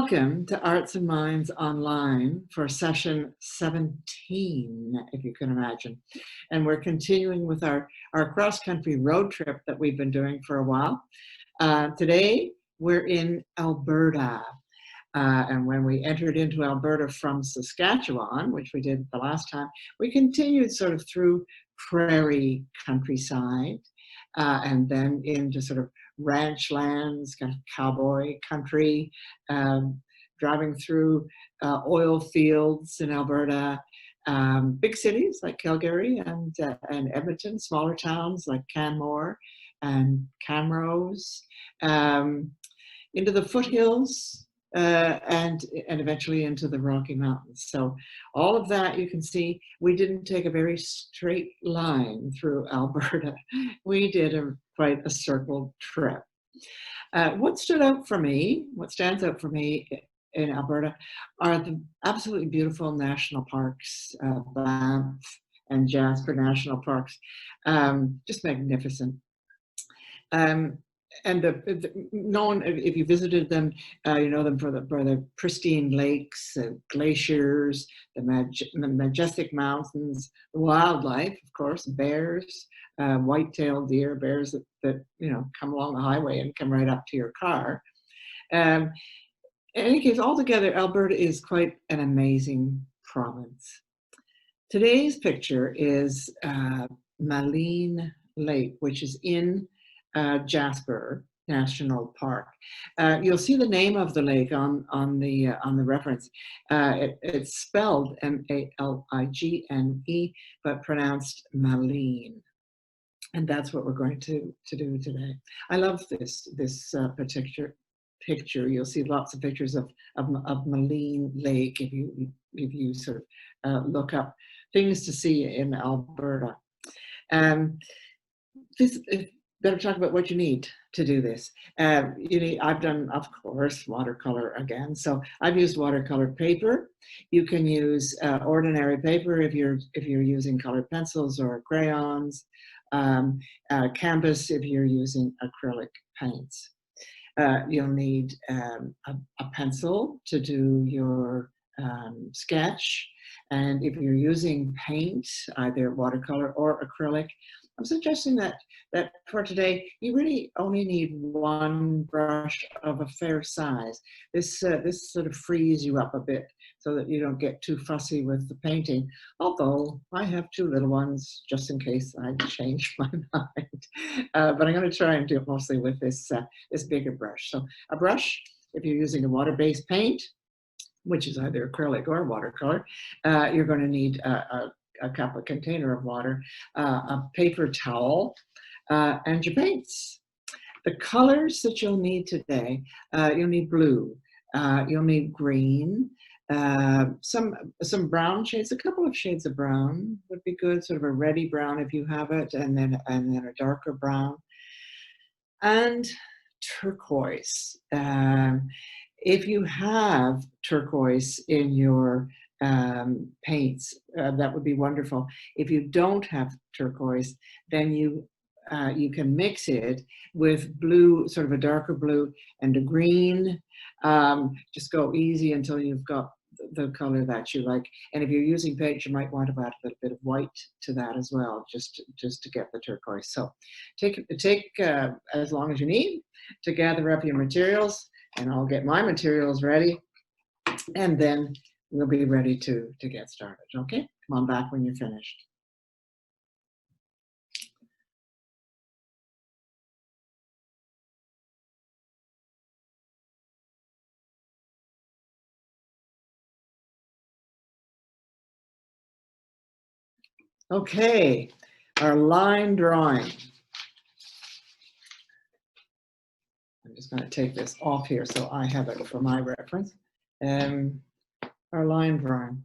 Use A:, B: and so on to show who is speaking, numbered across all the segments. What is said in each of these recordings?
A: Welcome to Arts and Minds Online for session 17, if you can imagine. And we're continuing with our cross-country road trip that we've been doing for a while. Today, we're in Alberta. And when we entered into Alberta from Saskatchewan, which we did the last time, we continued sort of through prairie countryside and then into sort of ranch lands, kind of cowboy country, driving through oil fields in Alberta, big cities like Calgary and Edmonton, smaller towns like Canmore and Camrose, into the foothills, and eventually into the Rocky Mountains. So all of that, you can see, we didn't take a very straight line through Alberta. We did quite a circled trip. What stands out for me in Alberta are the absolutely beautiful national parks, Banff and Jasper National Parks, just magnificent. And known, if you visited them, you know them for the pristine lakes, glaciers, the majestic mountains, the wildlife, of course, bears, white-tailed deer, bears that you know come along the highway and come right up to your car. In any case, altogether, Alberta is quite an amazing province. Today's picture is Maligne Lake, which is in Jasper National Park. You'll see the name of the lake on the reference. It's spelled M-A-L-I-G-N-E, but pronounced Maligne, and that's what we're going to do today. I love this particular picture. You'll see lots of pictures of Maligne Lake if you sort of look up things to see in Alberta. Better talk about what you need to do this. I've done, of course, watercolor again. So I've used watercolor paper. You can use ordinary paper if you're using colored pencils or crayons. Canvas if you're using acrylic paints. You'll need a pencil to do your sketch. And if you're using paint, either watercolor or acrylic, I'm suggesting that for today, you really only need one brush of a fair size. This sort of frees you up a bit so that you don't get too fussy with the painting. Although I have two little ones just in case I change my mind. But I'm going to try and do it mostly with this bigger brush. So a brush, if you're using a water-based paint, which is either acrylic or watercolor, you're going to need a container of water, a paper towel, and your paints. The colors that you'll need today, you'll need blue, you'll need green, some brown shades, a couple of shades of brown would be good, sort of a reddy brown if you have it, and then a darker brown, and turquoise. If you have turquoise in your paints, that would be wonderful. If you don't have turquoise, then you can mix it with blue, sort of a darker blue and a green. Just go easy until you've got the color that you like. And if you're using paint, you might want to add a little bit of white to that as well, just to get the turquoise. So take as long as you need to gather up your materials, and I'll get my materials ready, and then we'll be ready to get started, okay? Come on back when you're finished. Okay, our line drawing. I'm just going to take this off here so I have it for my reference. Our line drawing.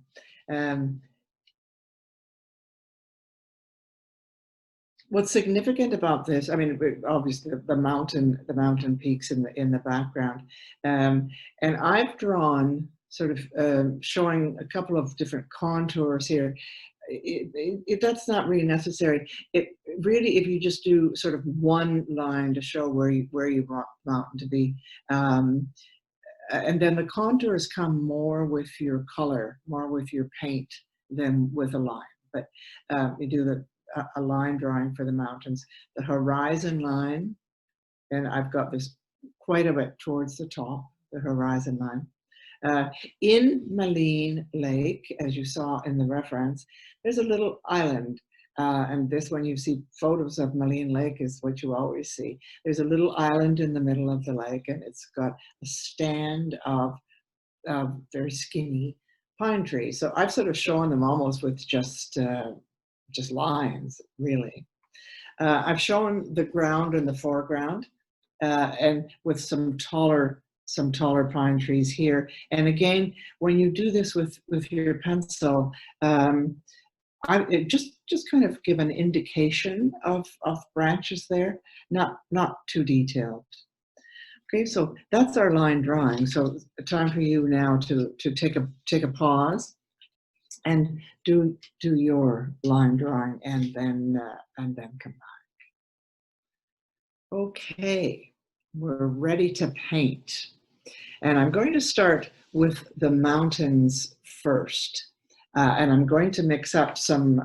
A: What's significant about this? I mean, obviously the mountain peaks in the background, and I've drawn sort of showing a couple of different contours here. That's not really necessary. It really, if you just do sort of one line to show where you want the mountain to be, and then the contours come more with your color, more with your paint than with a line. But you do a line drawing for the mountains. The horizon line, and I've got this quite a bit towards the top, the horizon line. In Maligne Lake, as you saw in the reference, there's a little island. And this, when you see photos of Maligne Lake, is what you always see. There's a little island in the middle of the lake, and it's got a stand of very skinny pine trees. So I've sort of shown them almost with just lines, really. I've shown the ground in the foreground, and with some taller pine trees here. And again, when you do this with your pencil, it just kind of give an indication of branches there, not too detailed. Okay, so that's our line drawing. So time for you now to take a pause and do your line drawing, and then come back. Okay, we're ready to paint. And I'm going to start with the mountains first. And I'm going to mix up some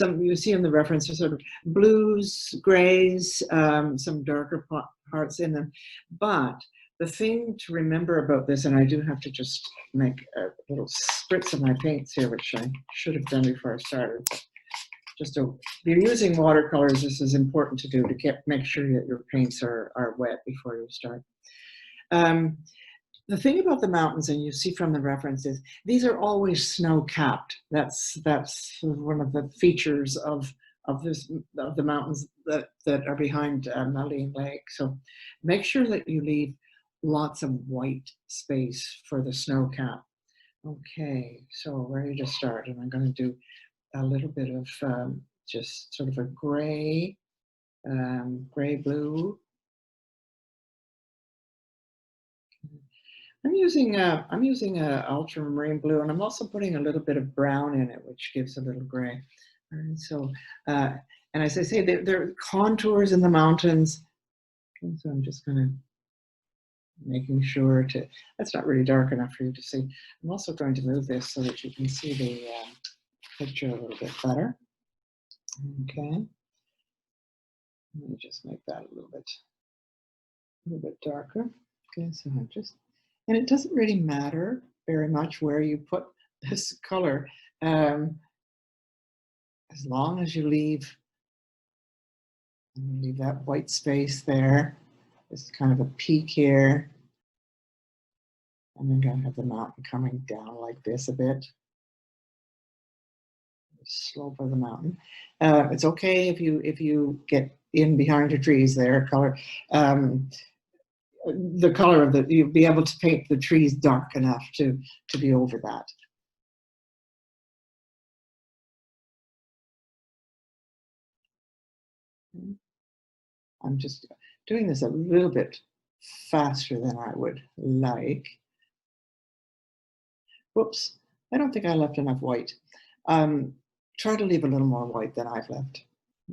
A: you see in the reference, sort of blues, grays, some darker parts in them. But the thing to remember about this, and I do have to just make a little spritz of my paints here, which I should have done before I started. Just if you're using watercolors, this is important to do, to make sure that your paints are wet before you start. The thing about the mountains, and you see from the references, these are always snow-capped. That's one of the features of the mountains that are behind Maligne Lake. So make sure that you leave lots of white space for the snow cap. Okay, so ready to start, and I'm going to do a little bit of just sort of a gray, gray-blue. I'm using a ultramarine blue, and I'm also putting a little bit of brown in it, which gives a little gray. And so, and as I say, there are contours in the mountains. Okay, so I'm just kind of making sure to. That's not really dark enough for you to see. I'm also going to move this so that you can see the picture a little bit better. Okay. Let me just make that a little bit darker. Okay, so I'm just. And it doesn't really matter very much where you put this color, as long as you leave that white space there. It's kind of a peak here. And I'm going to have the mountain coming down like this a bit. The slope of the mountain. It's okay if you get in behind your trees there, color. The color of you'll be able to paint the trees dark enough to be over that. I'm just doing this a little bit faster than I would like. Whoops, I don't think I left enough white. Try to leave a little more white than I've left.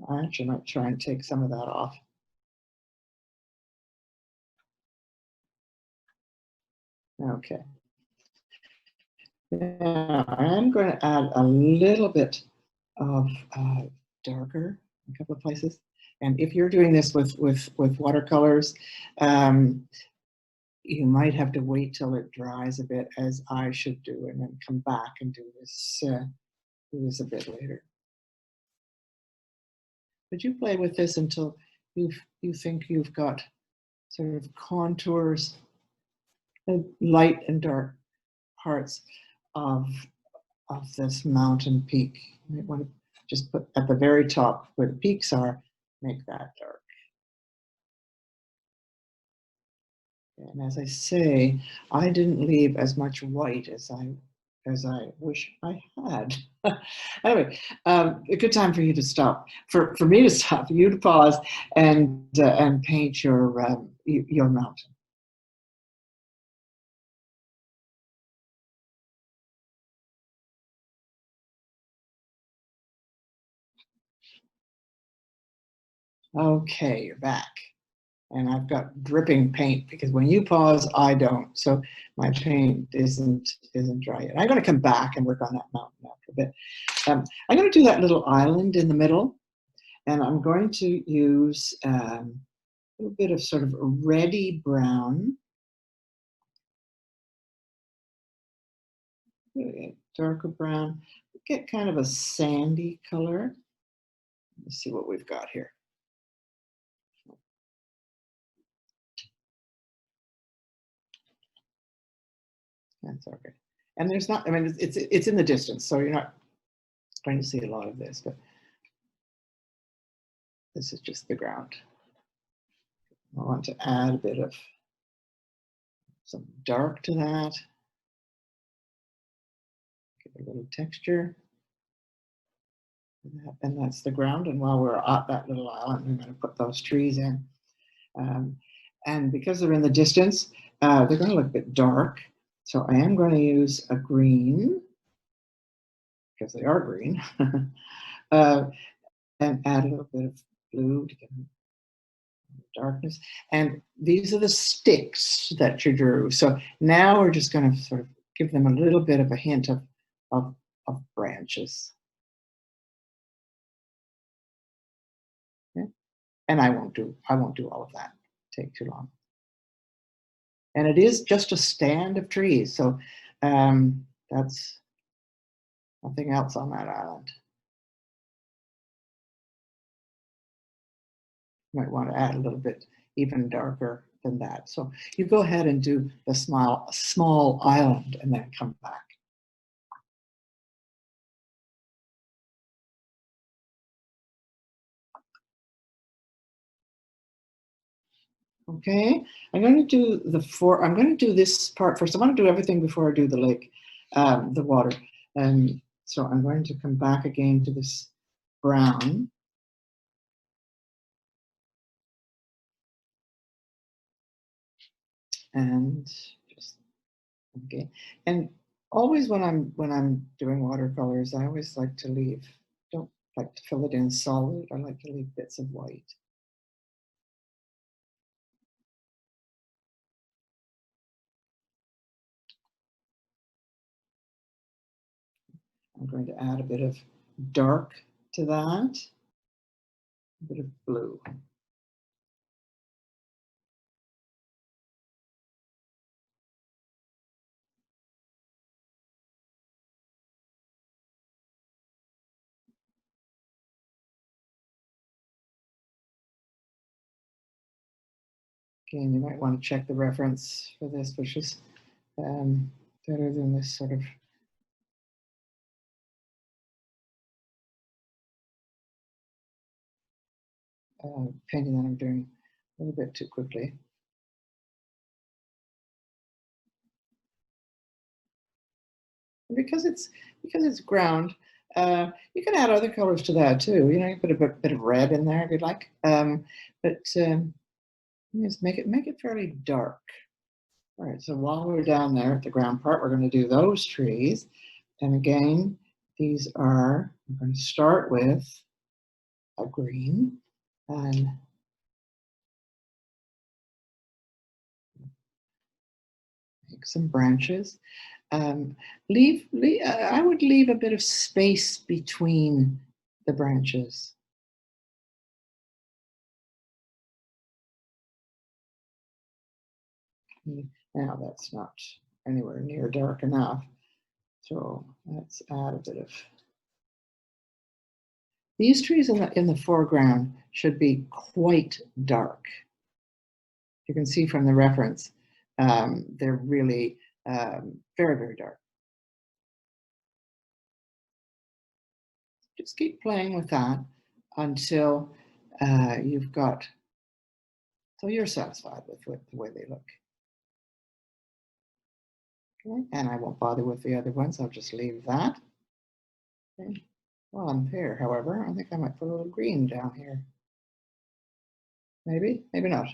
A: I actually might try and take some of that off. Okay. Now I'm going to add a little bit of darker in a couple of places. And if you're doing this with watercolors, you might have to wait till it dries a bit, as I should do, and then come back and do this a bit later. But you play with this until you think you've got sort of contours, light and dark parts of this mountain peak. You might want to just put at the very top where the peaks are, make that dark. And as I say, I didn't leave as much white as I wish I had. Anyway, a good time for you to stop, for me to stop, you to pause and paint your mountain. Okay, you're back. And I've got dripping paint because when you pause, I don't. So my paint isn't dry yet. I'm going to come back and work on that mountain after a bit. I'm going to do that little island in the middle, and I'm going to use a little bit of sort of reddy brown, darker brown, get kind of a sandy color. Let's see what we've got here. That's okay. And there's not, I mean, it's in the distance, so you're not going to see a lot of this, but this is just the ground. I want to add a bit of some dark to that. Give a little texture. And that's the ground. And while we're at that little island, we're going to put those trees in. And because they're in the distance, they're going to look a bit dark. So I am going to use a green, because they are green, and add a little bit of blue to get darkness. And these are the sticks that you drew. So now we're just going to sort of give them a little bit of a hint of branches. Okay. And I won't do all of that. Take too long. And it is just a stand of trees, so that's nothing else on that island. You might want to add a little bit even darker than that. So you go ahead and do the small island and then come back. Okay, I'm going to do this part first. I want to do everything before I do the lake, the water. So I'm going to come back again to this brown. And just, okay. And always when I'm doing watercolors, I always like to leave, don't like to fill it in solid. I like to leave bits of white. I'm going to add a bit of dark to that, a bit of blue. Again, you might want to check the reference for this, which is better than this sort of painting that I'm doing a little bit too quickly. And because it's ground, you can add other colors to that too. You know, you put a bit of red in there if you'd like, but just make it fairly dark. All right, so while we're down there at the ground part, we're going to do those trees. And again, I'm going to start with a green and make some branches. I would leave a bit of space between the branches. Now that's not anywhere near dark enough. So let's add a bit of, these trees in the foreground should be quite dark. You can see from the reference, they're really very, very dark. Just keep playing with that until you're satisfied with the way they look. Okay, and I won't bother with the other ones, I'll just leave that. Okay. Well, I'm here, however, I think I might put a little green down here. Maybe, maybe not.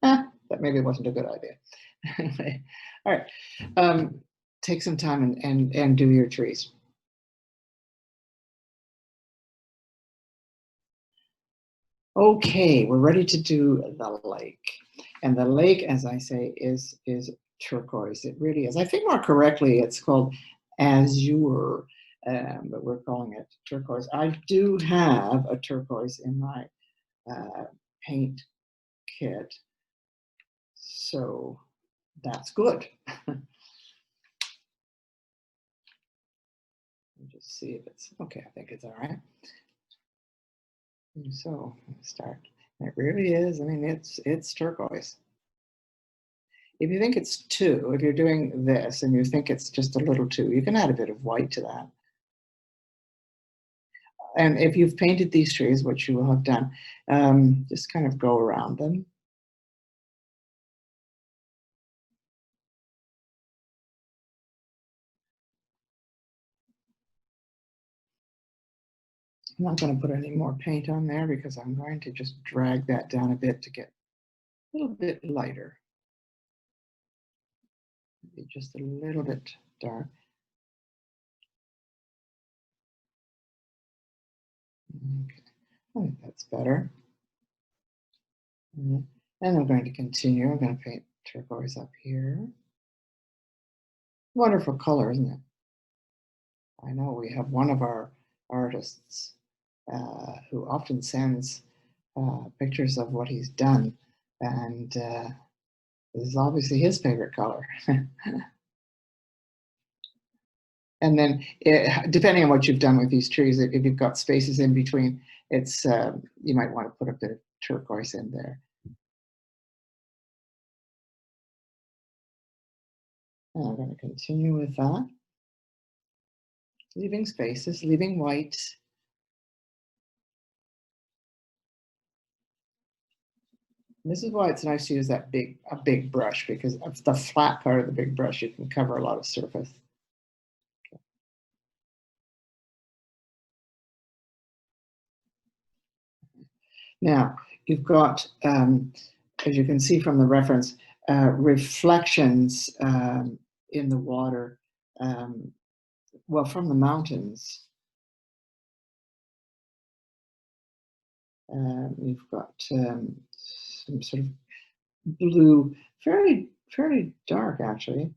A: That maybe wasn't a good idea. Anyway, all right. Take some time and do your trees. Okay, we're ready to do the lake. And the lake, as I say, is turquoise. It really is. I think more correctly, it's called azure, but we're calling it turquoise. I do have a turquoise in my uh, paint kit, so that's good. Let me just see if it's okay. I think it's all right. So let's start. It really is. I mean, it's turquoise. If you think it's two, if you're doing this and you think it's just a little too, you can add a bit of white to that. And if you've painted these trees, which you will have done, just kind of go around them. I'm not going to put any more paint on there because I'm going to just drag that down a bit to get a little bit lighter. Maybe just a little bit dark. Okay, I think that's better. And I'm going to continue. I'm going to paint turquoise up here. Wonderful color, isn't it? I know we have one of our artists who often sends pictures of what he's done, and this is obviously his favorite color. And then, depending on what you've done with these trees, if you've got spaces in between, it's you might want to put a bit of turquoise in there. And I'm going to continue with that, leaving spaces, leaving white. And this is why it's nice to use that a big brush, because of the flat part of the big brush, you can cover a lot of surface. Now, you've got, as you can see from the reference, reflections in the water, well, from the mountains. You've got some sort of blue, fairly dark, actually.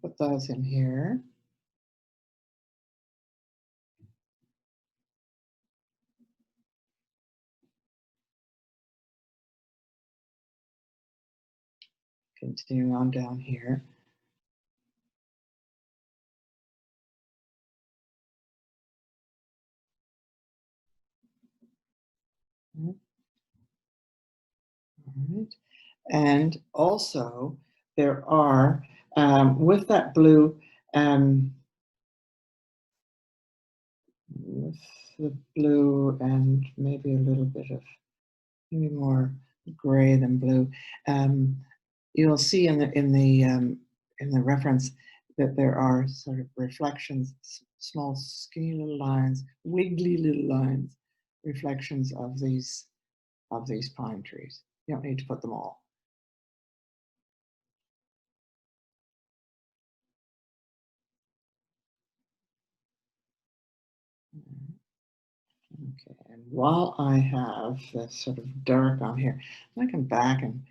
A: Put those in here. Continuing on down here. All right. And also, there are, with that blue, with the blue and maybe a little bit of, maybe more gray than blue, you'll see in the reference that there are sort of reflections, small skinny little lines, wiggly little lines, reflections of these pine trees. You don't need to put them all. Okay, and while I have this sort of dark on here, I can back and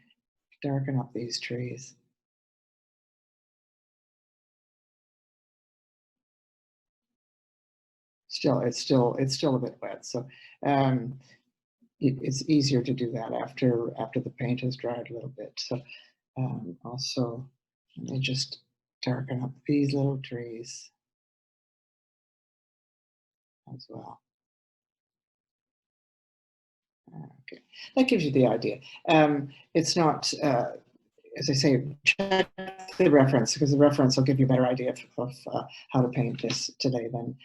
A: darken up these trees. It's still a bit wet, so it's easier to do that after the paint has dried a little bit. So also, let me just darken up these little trees as well. Okay, that gives you the idea. It's not, as I say, check the reference, because the reference will give you a better idea of how to paint this today than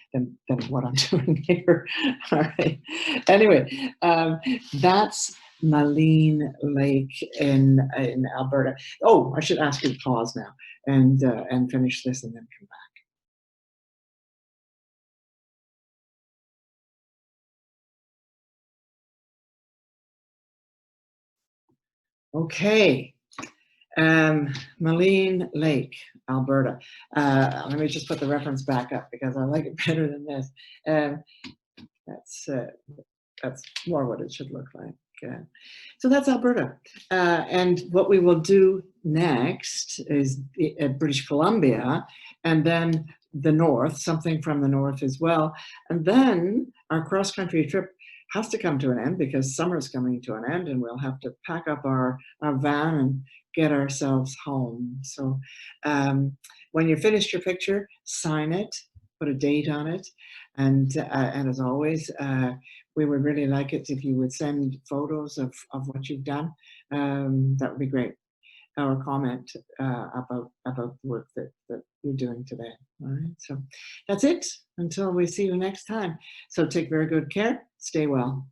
A: what I'm doing here. All right. Anyway, that's Maligne Lake in Alberta. Oh, I should ask you to pause now and finish this and then come back. Okay. Maligne Lake, Alberta. Let me just put the reference back up because I like it better than this. That's that's more what it should look like. So that's Alberta. And what we will do next is British Columbia, and then the north, something from the north as well. And then our cross-country trip has to come to an end because summer's coming to an end and we'll have to pack up our van and get ourselves home. So when you finish your picture, sign it, put a date on it. And as always, we would really like it if you would send photos of what you've done. That would be great. Or comment about the work that you're doing today. All right. So that's it until we see you next time. So take very good care. Stay well.